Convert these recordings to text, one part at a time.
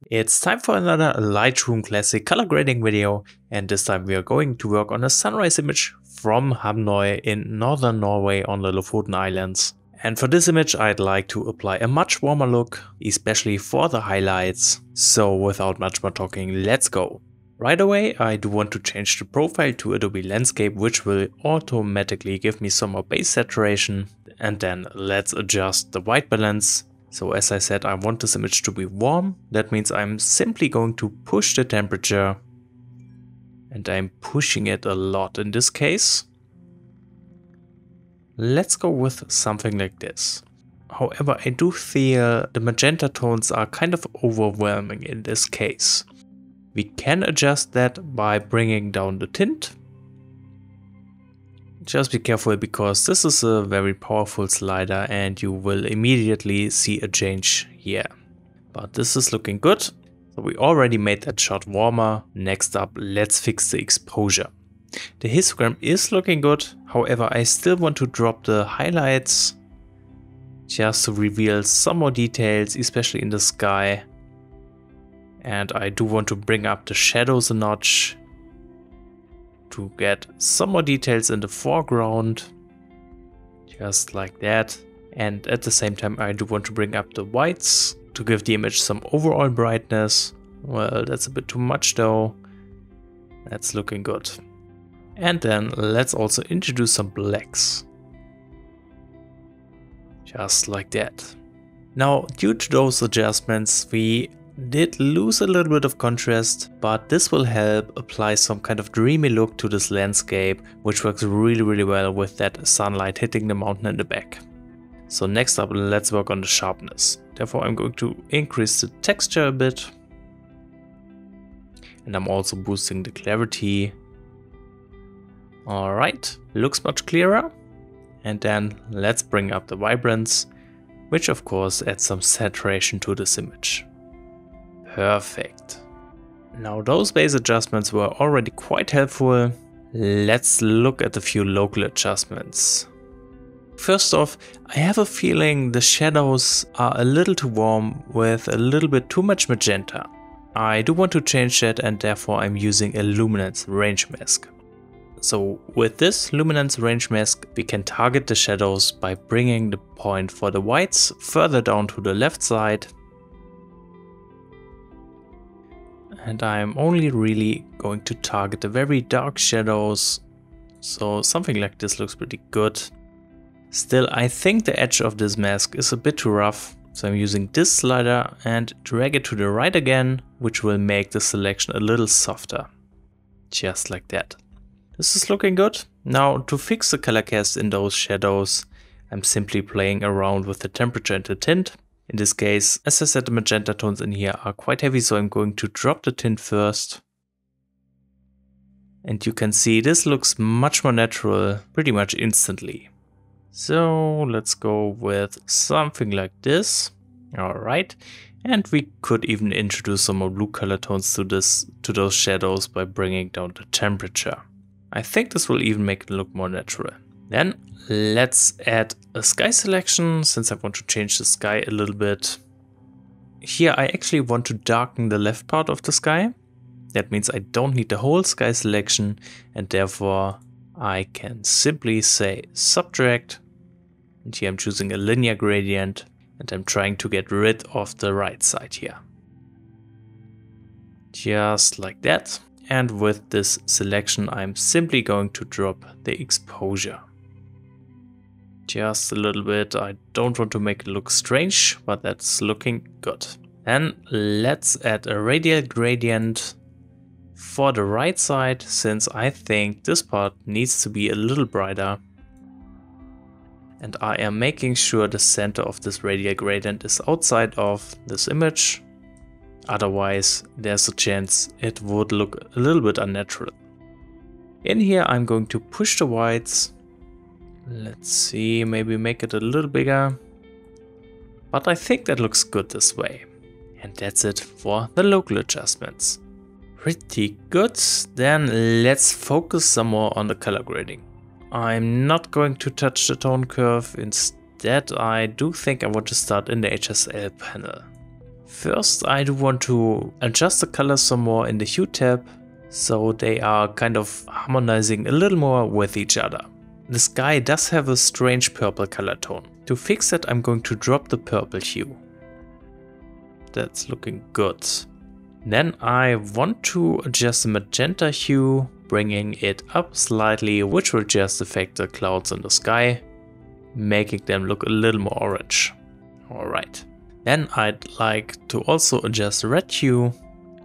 It's time for another Lightroom Classic color grading video, and this time we are going to work on a sunrise image from Möhrle in northern Norway on the Lofoten Islands. And for this image I'd like to apply a much warmer look, especially for the highlights. So without much more talking, let's go. Right away I do want to change the profile to Adobe Landscape, which will automatically give me some more base saturation. And then let's adjust the white balance. So as I said, I want this image to be warm. That means I'm simply going to push the temperature. And I'm pushing it a lot in this case. Let's go with something like this. However, I do feel the magenta tones are kind of overwhelming in this case. We can adjust that by bringing down the tint. Just be careful because this is a very powerful slider and you will immediately see a change here. But this is looking good. So we already made that shot warmer. Next up, let's fix the exposure. The histogram is looking good. However, I still want to drop the highlights just to reveal some more details, especially in the sky. And I do want to bring up the shadows a notch to get some more details in the foreground, just like that. And at the same time I do want to bring up the whites to give the image some overall brightness. Well, that's a bit too much though. That's looking good. And then let's also introduce some blacks. Just like that. Now, due to those adjustments, we did lose a little bit of contrast, but this will help apply some kind of dreamy look to this landscape, which works really well with that sunlight hitting the mountain in the back. So next up, let's work on the sharpness. Therefore, I'm going to increase the texture a bit. And I'm also boosting the clarity. Alright, looks much clearer. And then let's bring up the vibrance, which of course adds some saturation to this image. Perfect. Now those base adjustments were already quite helpful. Let's look at a few local adjustments. First off, I have a feeling the shadows are a little too warm with a little bit too much magenta. I do want to change that and therefore I'm using a luminance range mask. So with this luminance range mask we can target the shadows by bringing the point for the whites further down to the left side. And I'm only really going to target the very dark shadows. So something like this looks pretty good. Still, I think the edge of this mask is a bit too rough. So I'm using this slider and drag it to the right again, which will make the selection a little softer. Just like that. This is looking good. Now to fix the color cast in those shadows, I'm simply playing around with the temperature and the tint. In this case, as I said, the magenta tones in here are quite heavy, so I'm going to drop the tint first. And you can see this looks much more natural pretty much instantly. So let's go with something like this. Alright. And we could even introduce some more blue color tones to those shadows by bringing down the temperature. I think this will even make it look more natural. Then let's add a sky selection, since I want to change the sky a little bit. Here I actually want to darken the left part of the sky. That means I don't need the whole sky selection, and therefore I can simply say subtract. And here I'm choosing a linear gradient and I'm trying to get rid of the right side here. Just like that. And with this selection I'm simply going to drop the exposure. Just a little bit. I don't want to make it look strange, but that's looking good. Then let's add a radial gradient for the right side, since I think this part needs to be a little brighter. And I am making sure the center of this radial gradient is outside of this image. Otherwise, there's a chance it would look a little bit unnatural. In here I'm going to push the whites. Let's see, maybe make it a little bigger. But I think that looks good this way. And that's it for the local adjustments. Pretty good. Then let's focus some more on the color grading. I'm not going to touch the tone curve. Instead, I do think I want to start in the HSL panel. First, I do want to adjust the colors some more in the hue tab, so they are kind of harmonizing a little more with each other. The sky does have a strange purple color tone. To fix that, I'm going to drop the purple hue. That's looking good. Then I want to adjust the magenta hue, bringing it up slightly, which will just affect the clouds in the sky, making them look a little more orange. Alright. Then I'd like to also adjust the red hue,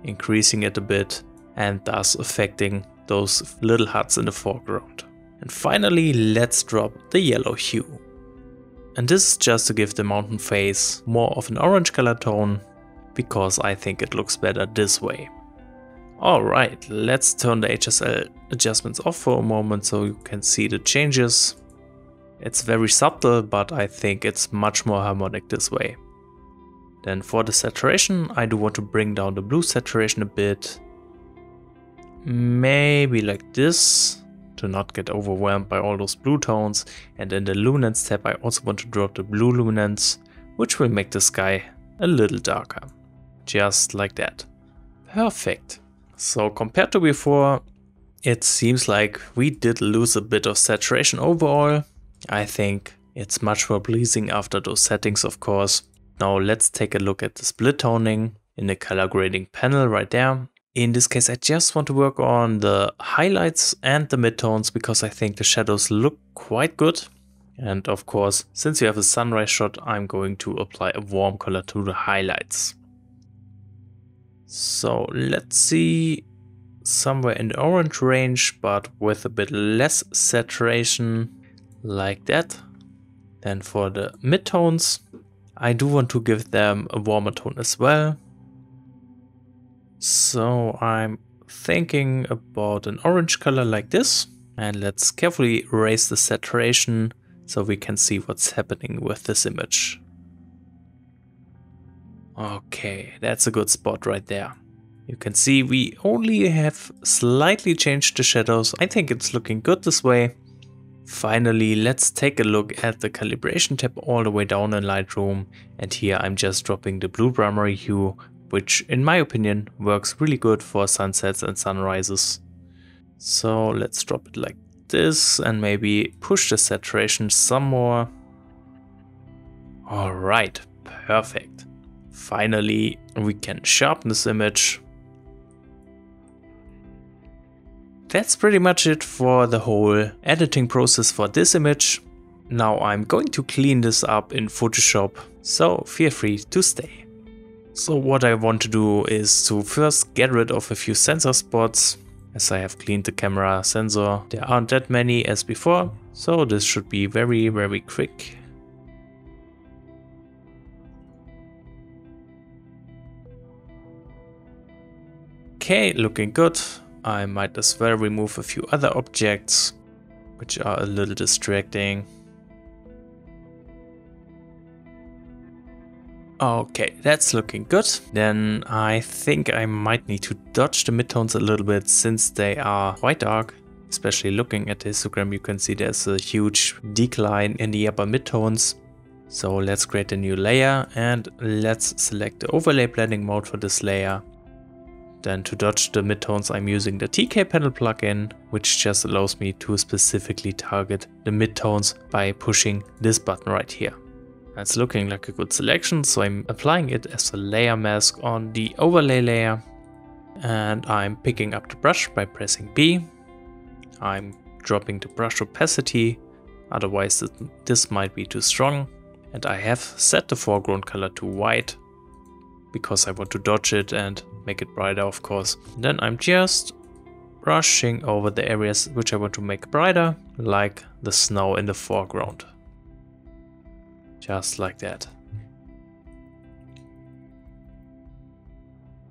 increasing it a bit, and thus affecting those little huts in the foreground. And finally, let's drop the yellow hue. And this is just to give the mountain face more of an orange color tone, because I think it looks better this way. Alright, let's turn the HSL adjustments off for a moment so you can see the changes. It's very subtle, but I think it's much more harmonic this way. Then for the saturation, I do want to bring down the blue saturation a bit. Maybe like this, to not get overwhelmed by all those blue tones. And in the luminance tab, I also want to drop the blue luminance, which will make the sky a little darker. Just like that. Perfect. So compared to before, it seems like we did lose a bit of saturation overall. I think it's much more pleasing after those settings, of course. Now let's take a look at the split toning in the color grading panel right there. In this case, I just want to work on the highlights and the midtones because I think the shadows look quite good. And of course, since you have a sunrise shot, I'm going to apply a warm color to the highlights. So let's see, somewhere in the orange range, but with a bit less saturation, like that. Then for the midtones, I do want to give them a warmer tone as well. So I'm thinking about an orange color like this. And let's carefully raise the saturation so we can see what's happening with this image. Okay, that's a good spot right there. You can see we only have slightly changed the shadows. I think it's looking good this way. Finally, let's take a look at the calibration tab all the way down in Lightroom. And here I'm just dropping the blue primary hue, which in my opinion works really good for sunsets and sunrises. So let's drop it like this and maybe push the saturation some more. Alright, perfect. Finally, we can sharpen this image. That's pretty much it for the whole editing process for this image. Now I'm going to clean this up in Photoshop, so feel free to stay. So what I want to do is to first get rid of a few sensor spots. As I have cleaned the camera sensor, there aren't that many as before, so this should be very, very quick. Okay, looking good. I might as well remove a few other objects, which are a little distracting. Okay, that's looking good. Then I think I might need to dodge the midtones a little bit since they are quite dark. Especially looking at the histogram, you can see there's a huge decline in the upper midtones. So let's create a new layer and let's select the overlay blending mode for this layer. Then to dodge the midtones, I'm using the TK panel plugin, which just allows me to specifically target the midtones by pushing this button right here. It's looking like a good selection, so I'm applying it as a layer mask on the overlay layer. And I'm picking up the brush by pressing B. I'm dropping the brush opacity, otherwise this might be too strong. And I have set the foreground color to white, because I want to dodge it and make it brighter, of course. And then I'm just brushing over the areas which I want to make brighter, like the snow in the foreground. Just like that.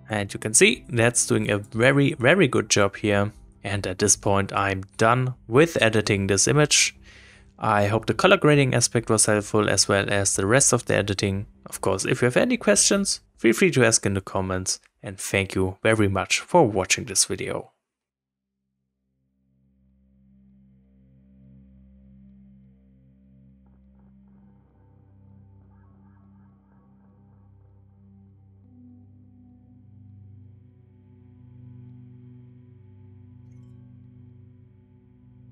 And you can see that's doing a very, very good job here. And at this point I'm done with editing this image. I hope the color grading aspect was helpful as well as the rest of the editing. Of course, if you have any questions, feel free to ask in the comments. And thank you very much for watching this video.